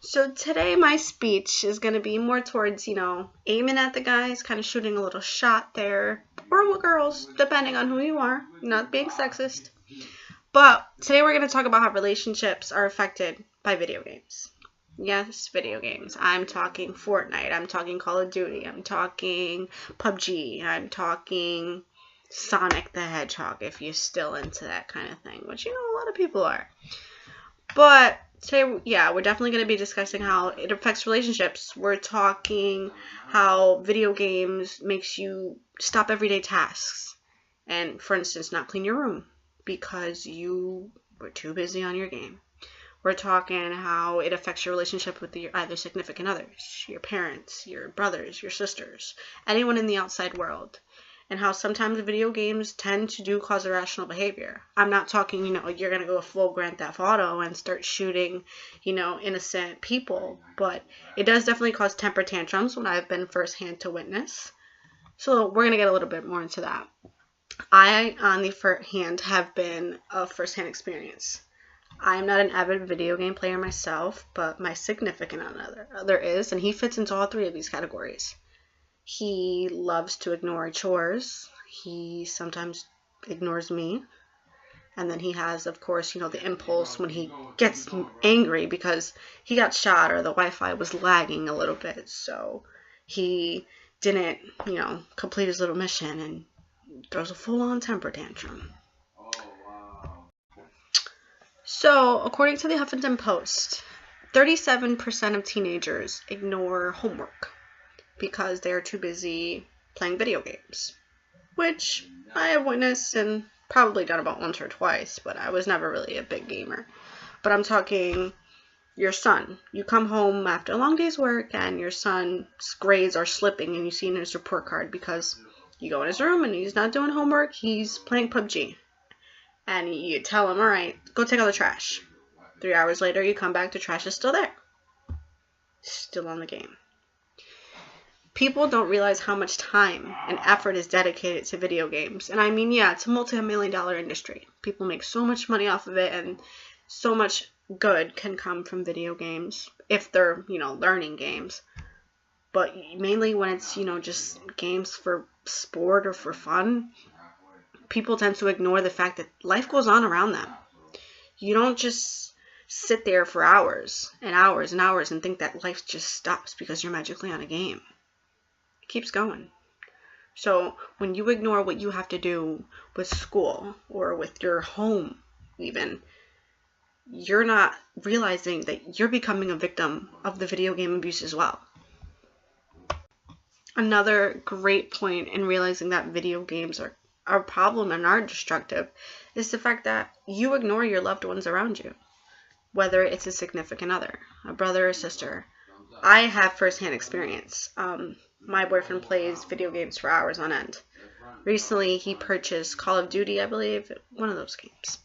So today my speech is going to be more towards, aiming at the guys, kind of shooting a little shot there, or girls, depending on who you are, not being sexist. But today we're going to talk about how relationships are affected by video games. Yes, video games. I'm talking Fortnite, I'm talking Call of Duty, I'm talking PUBG, I'm talking Sonic the Hedgehog, if you're still into that kind of thing, which, a lot of people are. But today, we're definitely going to be discussing how it affects relationships. We're talking how video games makes you stop everyday tasks. And, for instance, not clean your room because you were too busy on your game. We're talking how it affects your relationship with your either significant others, your parents, your brothers, your sisters, anyone in the outside world. And how sometimes video games tend to cause irrational behavior. I'm not talking, you're going to go full Grand Theft Auto and start shooting, innocent people. But it does definitely cause temper tantrums when I've been firsthand to witness. So we're going to get a little bit more into that. I, on the first hand, have been a firsthand experience. I am not an avid video game player myself, but my significant other is, and he fits into all three of these categories. He loves to ignore chores. He sometimes ignores me. And then he has, of course, the impulse when he gets angry because he got shot or the Wi-Fi was lagging a little bit. So he didn't, complete his little mission and throws a full-on temper tantrum. So, according to the Huffington Post, 37% of teenagers ignore homework because they are too busy playing video games, which I have witnessed and probably done about once or twice, but I was never really a big gamer. But I'm talking your son. You come home after a long day's work and your son's grades are slipping and you see in his report card because you go in his room and he's not doing homework, he's playing PUBG. And you tell him, all right, go take out the trash. 3 hours later, you come back, the trash is still there. Still on the game. People don't realize how much time and effort is dedicated to video games. And I mean, it's a multi-million-dollar industry. People make so much money off of it, and so much good can come from video games if they're, learning games. But mainly when it's, just games for sport or for fun, people tend to ignore the fact that life goes on around them. You don't just sit there for hours and hours and hours and think that life just stops because you're magically on a game. Keeps going. So when you ignore what you have to do with school or with your home even, you're not realizing that you're becoming a victim of the video game abuse as well. Another great point in realizing that video games are a problem and are destructive is the fact that you ignore your loved ones around you, whether it's a significant other, a brother or sister. I have firsthand experience. My boyfriend plays video games for hours on end. Recently, he purchased Call of Duty, I believe, one of those games.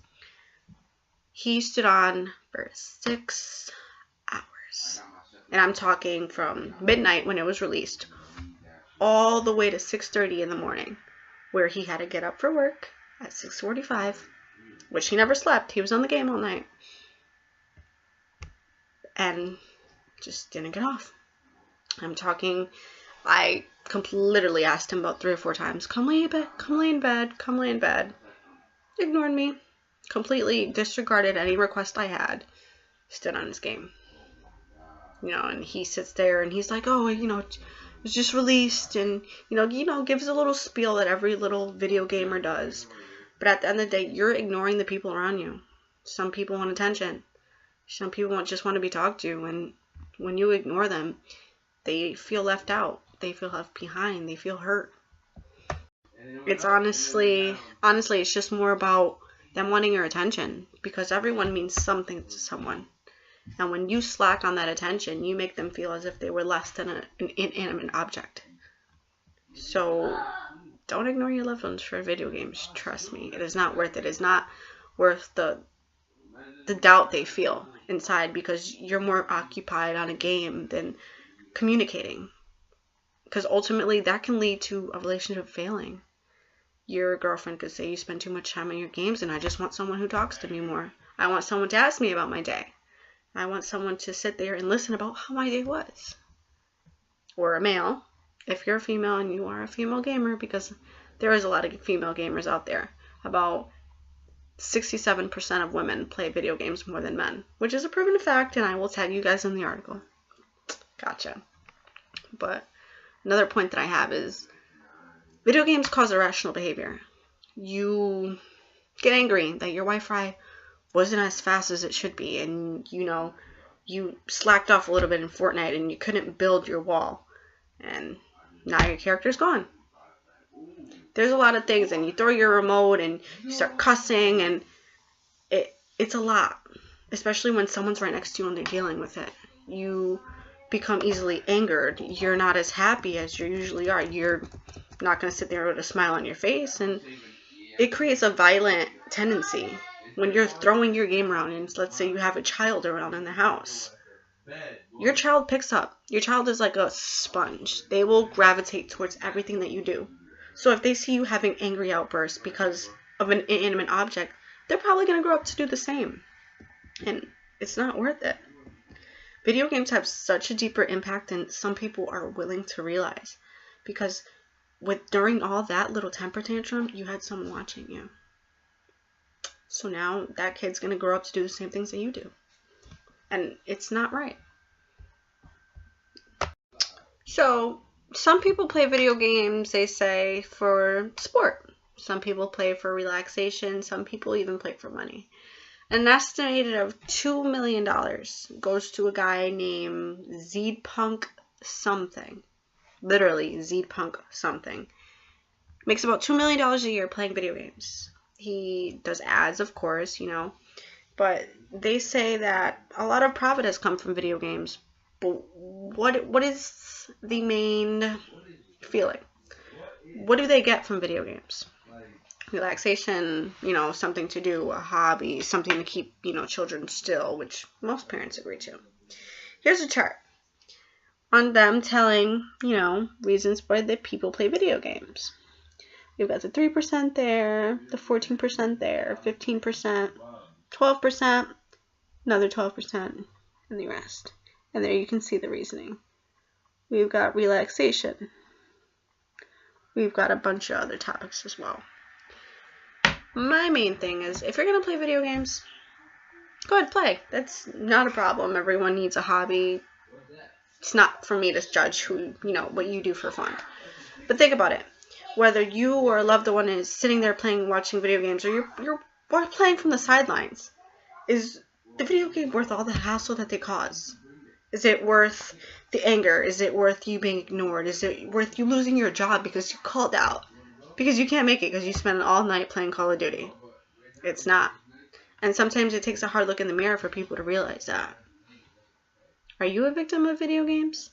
He stood on for 6 hours. And I'm talking from midnight when it was released, all the way to 6:30 in the morning, where he had to get up for work at 6:45, which he never slept. He was on the game all night. And just didn't get off. I'm talking... I literally asked him about 3 or 4 times, come lay in bed, come lay in bed, come lay in bed. Ignored me. Completely disregarded any request I had. Stood on his game. And he sits there and he's like, oh, it was just released, and, gives a little spiel that every little video gamer does. But at the end of the day, you're ignoring the people around you. Some people want attention. Some people just want to be talked to, and when you ignore them, they feel left out. They feel left behind. They feel hurt. It's honestly, it's just more about them wanting your attention, because everyone means something to someone. And when you slack on that attention, you make them feel as if they were less than an inanimate object. So don't ignore your loved ones for video games. Trust me, it is not worth it. It is not worth the doubt they feel inside, because you're more occupied on a game than communicating. Because ultimately, that can lead to a relationship failing. Your girlfriend could say, you spend too much time on your games, and I just want someone who talks to me more. I want someone to ask me about my day. I want someone to sit there and listen about how my day was. Or a male, if you're a female and you are a female gamer, because there is a lot of female gamers out there. About 67% of women play video games more than men, which is a proven fact, and I will tag you guys in the article. Gotcha. But another point that I have is video games cause irrational behavior. You get angry that your Wi-Fi wasn't as fast as it should be, and you slacked off a little bit in Fortnite and you couldn't build your wall, and now your character's gone. There's a lot of things, and you throw your remote and you start cussing, and it's a lot, especially when someone's right next to you and they're dealing with it. You become easily angered. You're not as happy as you usually are. You're not going to sit there with a smile on your face, and it creates a violent tendency. When you're throwing your game around, and let's say you have a child around in the house, your child picks up. Your child is like a sponge. They will gravitate towards everything that you do. So if they see you having angry outbursts because of an inanimate object, they're probably going to grow up to do the same. And it's not worth it. Video games have such a deeper impact than some people are willing to realize. Because during all that little temper tantrum, you had someone watching you. So now that kid's going to grow up to do the same things that you do. And it's not right. So some people play video games, they say, for sport. Some people play for relaxation. Some people even play for money. An estimated of $2 million goes to a guy named Zpunk something. Literally, Zpunk something. Makes about $2 million a year playing video games. He does ads, of course, but they say that a lot of profit has come from video games. But what is the main feeling? What do they get from video games? Relaxation, something to do, a hobby, something to keep, children still, which most parents agree to. Here's a chart on them telling, reasons why the people play video games. We've got the 3% there, the 14% there, 15%, 12%, another 12%, and the rest. And there you can see the reasoning. We've got relaxation. We've got a bunch of other topics as well. My main thing is, if you're going to play video games, go ahead, play. That's not a problem. Everyone needs a hobby. It's not for me to judge what you do for fun. But think about it. Whether you or a loved one is sitting there watching video games, or you're playing from the sidelines, is the video game worth all the hassle that they cause? Is it worth the anger? Is it worth you being ignored? Is it worth you losing your job because you called out? Because you can't make it because you spent all night playing Call of Duty? It's not. And sometimes it takes a hard look in the mirror for people to realize that. Are you a victim of video games?